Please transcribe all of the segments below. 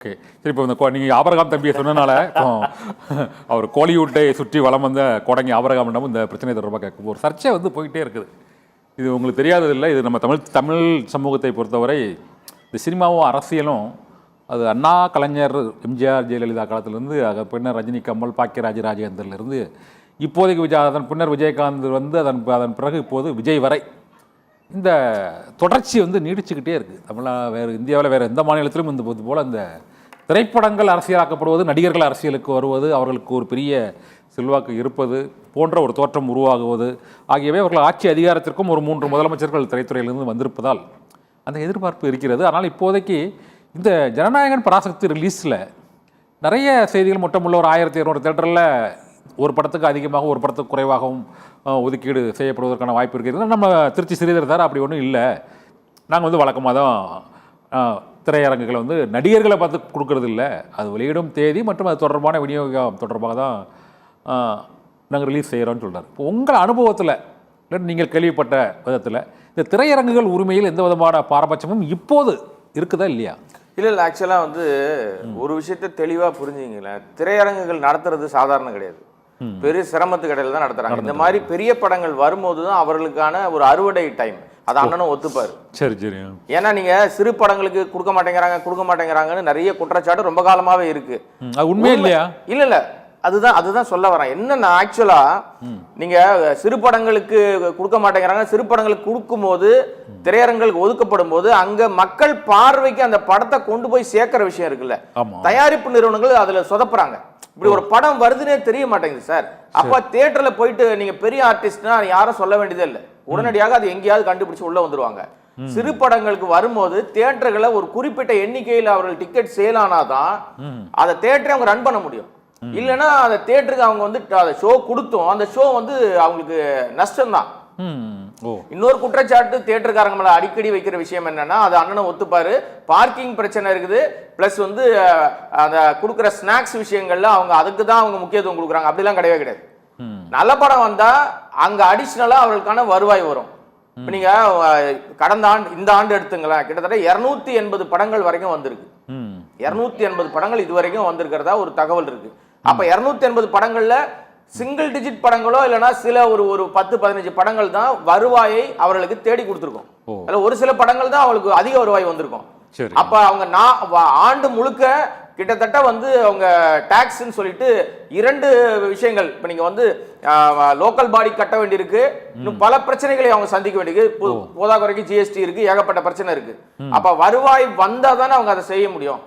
Okay. சரி, இப்போ இந்த நீங்கள் ஆபரகாம் தம்பியை சொன்னனால இப்போ அவர் கோலிவுட்டை சுற்றி வலம் வந்த கோடங்கி ஆபரகாமிடம் இந்த பிரச்சனை தொடர்பாக கேட்கும் ஒரு சர்ச்சை போயிட்டே இருக்குது. இது உங்களுக்கு தெரியாததில்லை. இது நம்ம தமிழ் சமூகத்தை பொறுத்தவரை இந்த சினிமாவும் அரசியலும் அது அண்ணா, கலைஞர், எம்ஜிஆர், ஜெயலலிதா காலத்திலேருந்து பின்னர் ரஜினி, கமல், பாக்கியராஜ், ராஜேந்தர்லேருந்து இப்போதைக்கு அதன் பின்னர் விஜயகாந்த் அதன் பிறகு இப்போது விஜய் வரை இந்த தொடர்ச்சி நீடிச்சுக்கிட்டே இருக்குது. இந்தியாவில் வேறு எந்த மாநிலத்திலும் இந்த போல் இந்த திரைப்படங்கள் அரசியலாக்கப்படுவது, நடிகர்கள் அரசியலுக்கு வருவது, அவர்களுக்கு ஒரு பெரிய செல்வாக்கு இருப்பது போன்ற ஒரு தோற்றம் உருவாகுவது ஆகியவை அவர்கள் ஆட்சி அதிகாரத்திற்கும் ஒரு 3 முதலமைச்சர்கள் திரைத்துறையிலிருந்து வந்திருப்பதால் அந்த எதிர்பார்ப்பு இருக்கிறது. ஆனால் இப்போதைக்கு இந்த ஜனநாயகன் பராசக்தி ரிலீஸில் நிறைய செய்திகள் மொத்தமுள்ள ஒரு 1200 தேட்டரில் ஒரு படத்துக்கு அதிகமாக ஒரு படத்துக்கு குறைவாகவும் ஒதுக்கீடு செய்யப்படுவதற்கான வாய்ப்பு இருக்கிறது. நம்ம திருச்சி ஸ்ரீதர் சார் அப்படி ஒன்றும் இல்லை. நாங்கள் வழக்கமாக தான் திரையரங்குகளை நடிகர்களை பார்த்து கொடுக்கறது இல்லை, அது வெளியிடும் தேதி மற்றும் அது தொடர்பான விநியோகம் தொடர்பாக தான் நாங்கள் ரிலீஸ் செய்கிறோன்னு சொல்கிறார். இப்போ உங்கள் அனுபவத்தில் நீங்கள் கேள்விப்பட்ட விதத்தில் இந்த திரையரங்குகள் உரிமையில் எந்த விதமான பாரபட்சமும் இப்போது இருக்குதா இல்லையா? இல்லை, ஆக்சுவலாக ஒரு விஷயத்த தெளிவாக புரிஞ்சுங்களேன். திரையரங்குகள் நடத்துறது சாதாரண கிடையாது, பெரிய சிரமத்துக்கு இடையில தான் நடத்துறாங்க. இந்த மாதிரி பெரிய படங்கள் வரும்போது தான் அவர்களுக்கான ஒரு அறுவடை டைம். அது அண்ணனும் ஒத்துப்பாரு. சரி சரி. ஏன்னா நீங்க சிறு படங்களுக்கு கொடுக்க மாட்டேங்கிறாங்கன்னு நிறைய குற்றச்சாட்டு ரொம்ப காலமாவே இருக்கு. உண்மை இல்லையா? இல்ல இல்ல, அதுதான் சொல்ல வரேன். என்னன்னா ஆக்சுவலா நீங்க சிறு படங்களுக்கு கொடுக்க மாட்டேங்கிறாங்க, சிறு படங்களுக்கு கொடுக்கும் போது திரையரங்களுக்கு ஒதுக்கப்படும் போது அங்க மக்கள் பார்வைக்கு அந்த படத்தை கொண்டு போய் சேர்க்கிற விஷயம் இருக்குல்ல, தயாரிப்பு நிறுவனங்கள் அதுல சொதப்புறாங்க. இப்படி ஒரு படம் வருதுன்னே தெரிய மாட்டேங்குது சார். அப்ப தியேட்டர்ல போயிட்டு நீங்க பெரிய ஆர்டிஸ்ட்னா யாரும் சொல்ல வேண்டியதே இல்லை, உடனடியாக அது எங்கேயாவது கண்டுபிடிச்சு உள்ள வந்துருவாங்க. சிறு படங்களுக்கு வரும்போது தியேட்டர்களை ஒரு குறிப்பிட்ட எண்ணிக்கையில் அவர்கள் டிக்கெட் சேல் ஆனாதான் அதை தியேட்டரை அவங்க ரன் பண்ண முடியும். இல்லைன்னா அந்த தியேட்டருக்கு அவங்க அதை ஷோ கொடுத்தோம், அந்த ஷோ அவங்களுக்கு நஷ்டம் தான். இன்னொரு குற்றச்சாட்டு தியேட்டருக்காரங்க மேல அடிக்கடி வைக்கிற விஷயம் என்னன்னா, அது அண்ணனும் ஒத்துப்பாரு, பார்க்கிங் பிரச்சனை இருக்குது. பிளஸ் அந்த கொடுக்குற ஸ்நாக்ஸ் விஷயங்கள்ல அவங்க அதுக்கு தான் அவங்க முக்கியத்துவம் கொடுக்குறாங்க. அப்படிலாம் கிடையவே கிடையாது. நல்ல படம் வந்தா அங்க அடிஷனலா அவர்களுக்கான வருவாய் வரும். இப்ப நீங்க கடந்த ஆண்டு இந்த ஆண்டு எடுத்துங்களேன், கிட்டத்தட்ட 280 படங்கள் வரைக்கும் வந்திருக்கு. 280 படங்கள் இது வரைக்கும் வந்திருக்கிறதா ஒரு தகவல் இருக்கு. அப்ப 280 படங்கள்ல சிங்கிள் டிஜிட் படங்களோ இல்லைன்னா சில ஒரு 10-15 படங்கள் தான் வருவாயை அவர்களுக்கு தேடி கொடுத்துருக்கோம். அதுல ஒரு சில படங்கள் தான் அவங்களுக்கு அதிக வருவாய் வந்திருக்கும். அப்ப அவங்க ஆண்டு முழுக்க கிட்டத்தட்ட அவங்க டாக்ஸ்ன்னு சொல்லிட்டு 2 விஷயங்கள். இப்ப நீங்க லோக்கல் பாடி கட்ட வேண்டியிருக்கு, இன்னும் பல பிரச்சனைகளை அவங்க சந்திக்க வேண்டியிருக்கு. போதாக்குறைக்கு ஜிஎஸ்டி இருக்கு, ஏகப்பட்ட பிரச்சனை இருக்கு. அப்ப வருவாய் வந்தா தானே அவங்க அதை செய்ய முடியும்.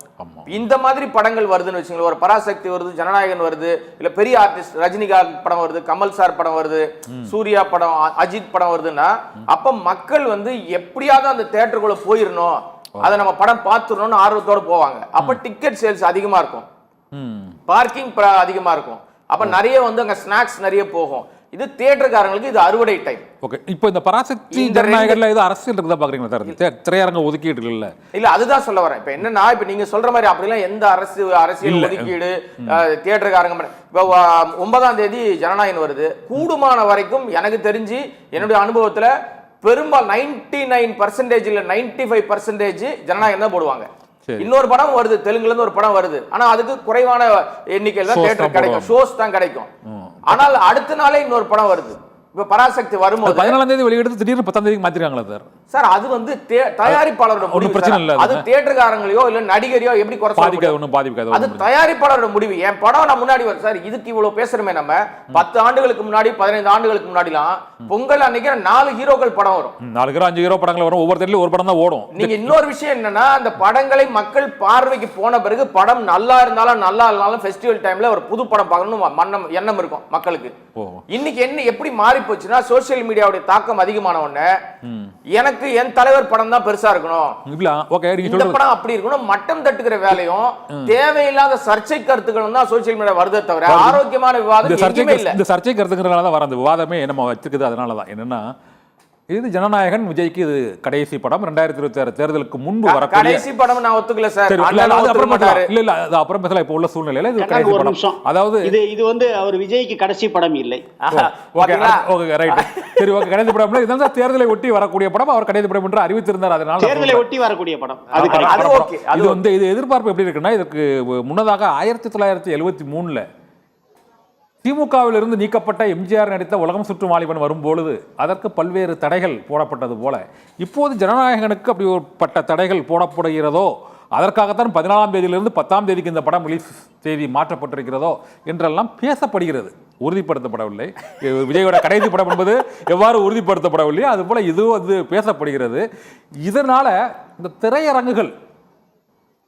இந்த மாதிரி படங்கள் வருதுன்னு வச்சுங்களேன், ஒரு பராசக்தி வருது, ஜனநாயகன் வருது, இல்ல பெரிய ஆர்டிஸ்ட் ரஜினிகாந்த் படம் வருது, கமல் சார் படம் வருது, சூர்யா படம், அஜித் படம் வருதுன்னா அப்ப மக்கள் எப்படியாவது அந்த தியேட்டருக்குள்ள போயிடணும், அதை நம்ம படம் பார்த்துடணும்னு ஆர்வத்தோட போவாங்க. அப்ப டிக்கெட் சேல்ஸ் அதிகமா இருக்கும், பார்க்கிங் அதிகமா இருக்கும். அப்ப நிறைய அங்க ஸ்நாக்ஸ் நிறைய போகும். இது தியேட்டர்காரங்களுக்கு இது அறுவடை டைம். ஓகே. இப்போ இந்த பராசக்தி ஜனநாயகர்ல இது அரசியல் இருக்குதா பாக்குறீங்களா சார்? திரையரங்க ஒதுக்கீடு இல்ல அதுதான் சொல்ல வரேன். இப்ப என்னன்னா, இப்ப நீங்க சொல்ற மாதிரி அப்படிலாம் எந்த அரசியல் ஒதுக்கீடு தியேட்டர்காரங்க. இப்போ 9ஆம் தேதி ஜனநாயகன் வருது. கூடுமான வரைக்கும் எனக்கு தெரிஞ்சு என்னுடைய அனுபவத்துல பெரும்பாலும் 99% இல்ல 95% ஜனநாயகம் தான் போடுவாங்க. இன்னொரு படம் வருது, தெலுங்குல இருந்து ஒரு படம் வருது, ஆனா அதுக்கு குறைவான எண்ணிக்கையில் தான் தியேட்டர் கிடைக்கும், ஷோஸ் தான் கிடைக்கும். ஆனால் அடுத்த நாளே இன்னொரு படம் வருது. இப்ப பராசக்தி வரும்போது 14ஆம் தேதி வெளியிட்டு திடீர்னு 10ஆம் தேதி மாத்திருக்காங்களா சார்? சார் அது தயாரிப்பாளரோட முடிவு. பிரச்சனை இல்ல, அது தியேட்டர்காரங்களையோ இல்ல நடிகரையோ எப்படி குறை பாதிக்காது, அது தயாரிப்பாளரோட முடிவு. என் படம் நான் முன்னாடி வருது சார், இதுக்கு இவ்வளவு பேசுறமே. நம்ம 10 ஆண்டுகளுக்கு முன்னாடி 15 ஆண்டுகளுக்கு முன்னாடிலாம் பொங்கல் அன்னைக்கு 4 ஹீரோக்கள் படம் வரும், 4 ஹீரோ 5 ஹீரோ படங்கள் வரும், ஒவ்வொரு தேதியிலும் ஒரு படம் தான் ஓடும். நீங்க இன்னொரு விஷயம் என்னன்னா, அந்த படங்களை மக்கள் பார்வைக்கு போன பிறகு படம் நல்லா இருந்தாலும் நல்லா இல்லனாலும் ஃபெஸ்டிவல் டைம்ல ஒரு புது படம் பார்க்கணும் எண்ணம் இருக்கும் மக்களுக்கு. இன்னைக்கு என்ன எப்படி மாறி போச்சுன்னா, சோசியல் மீடியாவுடைய தாக்கம் அதிகமான உடனே எனக்கு என் தலைவர் படம் தான் பெருசா இருக்கணும், இந்த படம் அப்படி இருக்கணும், மட்டம் தட்டுகிற வேலையும் தேவையில்லாத சர்ச்சை கருத்துக்களும் தான் சோசியல் மீடியா வருதே தவிர ஆரோக்கியமான விவாதம் எங்கேயுமே இல்ல. இந்த சர்ச்சை கருத்துக்கிறதுனால தான் வர அந்த விவாதமே நம்ம வச்சிருக்குது. அதனாலதான் என்னன்னா, இது ஜனநாயகன் விஜய்க்கு இது கடைசி படம் 2026 தேர்தலுக்கு முன்பு வரக்கூடிய கடைசி படம் நான் ஒத்துக்கல சார். சரி, இல்ல, அண்ணன் அது ஒத்துக்க அப்புறம் மாட்டாரு. இல்ல இல்ல அது அப்புறம் பேசலாம். இப்போ உள்ள சூழ்நிலையில இது கடைசி ஒரு படம். நிமிஷம். அதாவது இது வந்து அவர் விஜய்க்கு கடைசி படம் இல்லை. ஓகே பாத்தீங்களா? Okay right. சரி ஓகே, கடைசி படம் இல்ல, இதான் தேர்தலை ஒட்டி வரக்கூடிய படம். அவர் கடைசி படம் என்று அறிவித்திருந்தார். அதனால தேர்தலை ஒட்டி வரக்கூடிய படம். அது அது correct. ஓகே. இது வந்து இது எதிர்பார்ப்பு எப்படி இருக்குன்னா, இதுக்கு முன்னதாக 1973 திமுகவில் இருந்து நீக்கப்பட்ட எம்ஜிஆர் நடித்த உலகம் சுற்றும் வாலிபன் வரும்பொழுது அதற்கு பல்வேறு தடைகள் போடப்பட்டது போல இப்போது ஜனநாயகனுக்கு அப்படி ஒரு பட்ட தடைகள் போடப்படுகிறதோ, அதற்காகத்தான் 14ஆம் தேதியிலிருந்து 10ஆம் தேதிக்கு இந்த படம் ரிலீஸ் தேதி மாற்றப்பட்டிருக்கிறதோ என்றெல்லாம் பேசப்படுகிறது. உறுதிப்படுத்தப்படவில்லை. விஜயோட கடைசி படம் என்பது எவ்வாறு உறுதிப்படுத்தப்படவில்லை, அது போல இதுவும் வந்து பேசப்படுகிறது. இதனால இந்த திரையரங்குகள்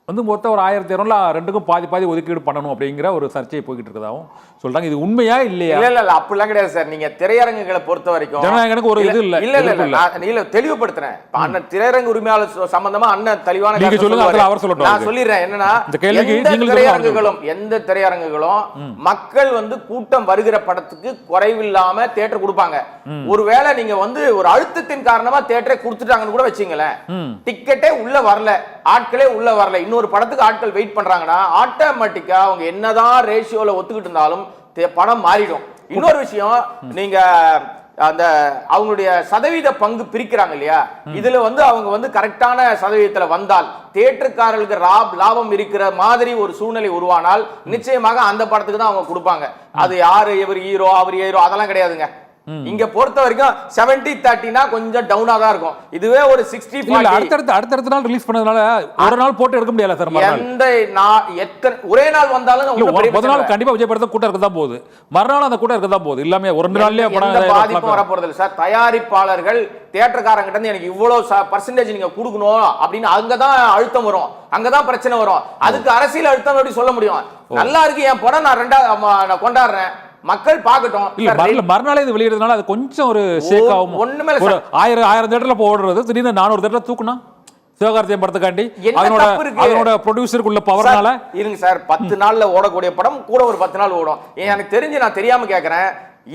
வந்து மொத்தம் ஒரு 1200 ரெண்டுக்கும் பாதி பாதி ஒதுக்கீடு பண்ணணும் அப்படிங்கிற ஒரு சர்ச்சை போய்கிட்டு இருக்கதாகவும் சொல்றாங்க. இது உண்மையா இல்லையா? இல்ல இல்ல அப்படிலாம் கிடையாது சார். நீங்க திரையரங்குகளை பொறுத்த வரைக்கும் ஜனநாயகனுக்கு ஒரு இது இல்ல. இல்ல இல்ல நான் இல்ல தெளிவுபடுத்துறேன். அண்ணன் திரையரங்கு உரிமையாளர் சம்பந்தமா அண்ணன் தெளிவான நீங்க கருத்து சொல்லுங்க, சொல்லுவாரு. அவர் சொல்லட்டும். நான் சொல்லிடுறேன் என்னன்னா, இந்த கேள்விக்கு எந்த நீங்கள் திரையரங்குகளும் எந்த திரையரங்குகளும் மக்கள் வந்து கூட்டம் வருகிற படத்துக்கு குறைவில்லாம தியேட்டர் கொடுப்பாங்க. ஒருவேளை நீங்க வந்து ஒரு அழுத்தத்தின் காரணமா தியேட்டரை கொடுத்துட்டாங்கன்னு கூட வச்சுங்களேன், டிக்கெட்டே உள்ள வரல, ஆட்களே உள்ள வரல, இன்னொரு படத்துக்கு ஆட்கள் வெயிட் பண்றாங்கன்னா ஆட்டோமேட்டிக்கா அவங்க என்னதான் ரேஷியோல ஒத்துக்கிட்டு இருந்தாலும் படம் மாறிடும். இன்னொரு விஷயம், நீங்க அந்த அவங்களுடைய சதவீத பங்கு பிரிக்கிறாங்க இல்லையா, இதுல வந்து அவங்க வந்து கரெக்டான சதவீதத்துல வந்தால் தியேட்டருக்காரர்களுக்கு லாபம் இருக்கிற மாதிரி ஒரு சூழ்நிலை உருவானால் நிச்சயமாக அந்த படத்துக்கு தான் அவங்க கொடுப்பாங்க. அது யாரு இவர் ஹீரோ அவர் ஹீரோ அதெல்லாம் கிடையாதுங்க. இங்க பொறுத்த வரைக்கும் 70-30 கொஞ்சம் டவுனா தான் இருக்கும். இதுவே ஒரு 60-40 அடுத்தடுத்த நாள் ரிலீஸ் பண்ணதுனால ஒரு நாள் போட்டு எடுக்க முடியல சார். ஒரே நாள் வந்தாலும் முதல் நாள் கண்டிப்பா விஜய் படத்தை கூட்டம் இருக்க தான் போகுது, மறுநாள் அந்த கூட்டம் இருக்க தான் போகுது. இல்லாம ஒரு நாள்லயே பாதிப்பும் வர போறது இல்ல சார். தயாரிப்பாளர்கள் தியேட்டர்காரங்கிட்ட இருந்து எனக்கு இவ்வளவு பர்சன்டேஜ் நீங்க கொடுக்கணும் அப்படின்னு அங்கதான் அழுத்தம் வரும், அங்கதான் பிரச்சனை வரும். அதுக்கு அரசியல் அழுத்தம் எப்படி சொல்ல முடியும்? நல்லா இருக்கு என் படம், நான் கொண்டாடுறேன், மக்கள் பார்க்கட்டும். இல்ல மறுநாளே இது வெளியிடுறதுனால அது கொஞ்சம் ஒரு ஷேக் ஆகும். ஒண்ணுமே ஒரு 1000 தேட்டர்ல போடுறது திடீர்னு 400 தேட்டர்ல தூக்குனா சிவகார்த்திகேயன் படத்துக்காண்டி அதனோட ப்ரொடியூசருக்குள்ள பவர்னால இருங்க சார். 10 நாள்ல ஓடக்கூடிய படம் கூட ஒரு 10 நாள் ஓடும். எனக்கு தெரிஞ்சு, நான் தெரியாம கேக்குறேன்,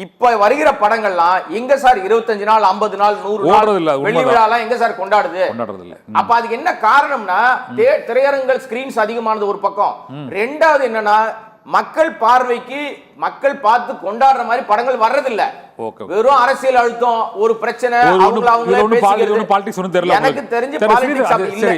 இப்ப வருகிற படங்கள்லாம் எங்க சார் 25 நாள் 50 நாள் 100 நாள் வெள்ளி விழாலாம் எங்க சார் கொண்டாடுறது இல்ல. அப்ப அதுக்கு என்ன காரணம்னா, திரையரங்குகள் ஸ்கிரீன்ஸ் அதிகமானது ஒரு பக்கம், ரெண்டாவது என்னன்னா மக்கள் பார்வைக்கு மக்கள் பார்த்து கொண்டாடுற மாதிரி படங்கள் வர்றதில்ல. வெறும் அரசியல் அழுத்தம், ஒரு பிரச்சனை, எனக்கு தெரிஞ்சு பாலிடிக்ஸ் அப்படி இல்ல.